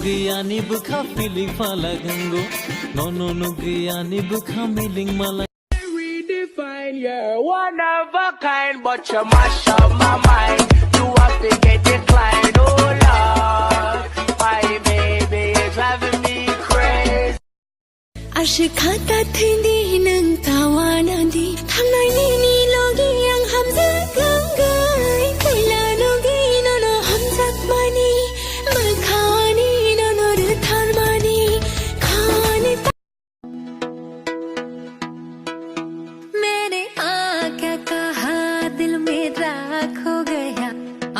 nugiyani bukha feeling falagango. No nugiyani bukha meaning mala. Redefine, you're one of a kind, but you mash up my mind. You have to get declined, oh Lord. My baby is driving me crazy. Ashikata tindi nang tawanan di Thangnai ni logi ang hamzat gangai Kaila logi no no hamzat mani Malkhani no no ruthar mani Khani Maine aakya kaha dil mein raakh ho gaya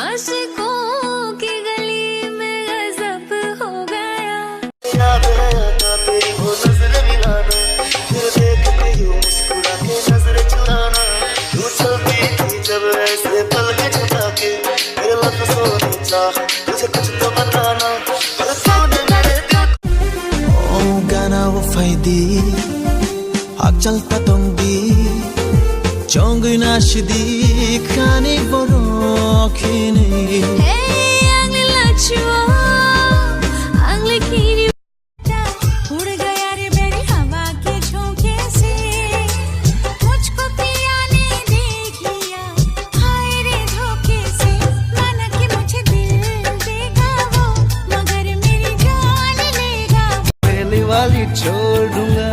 Aashikon ki gali mein gazab ho gaya Akchal patongdi chongui nashdi khani borokini Hey angle lachua angle kini उड़ गया रे बेड़ी हवा के झोंके से मुझको पिया ने देख लिया हाय रे धोखे से माना कि मुझे दिल देगा वो मगर मेरी जान लेगा पहली वाली छोड़ दूंगा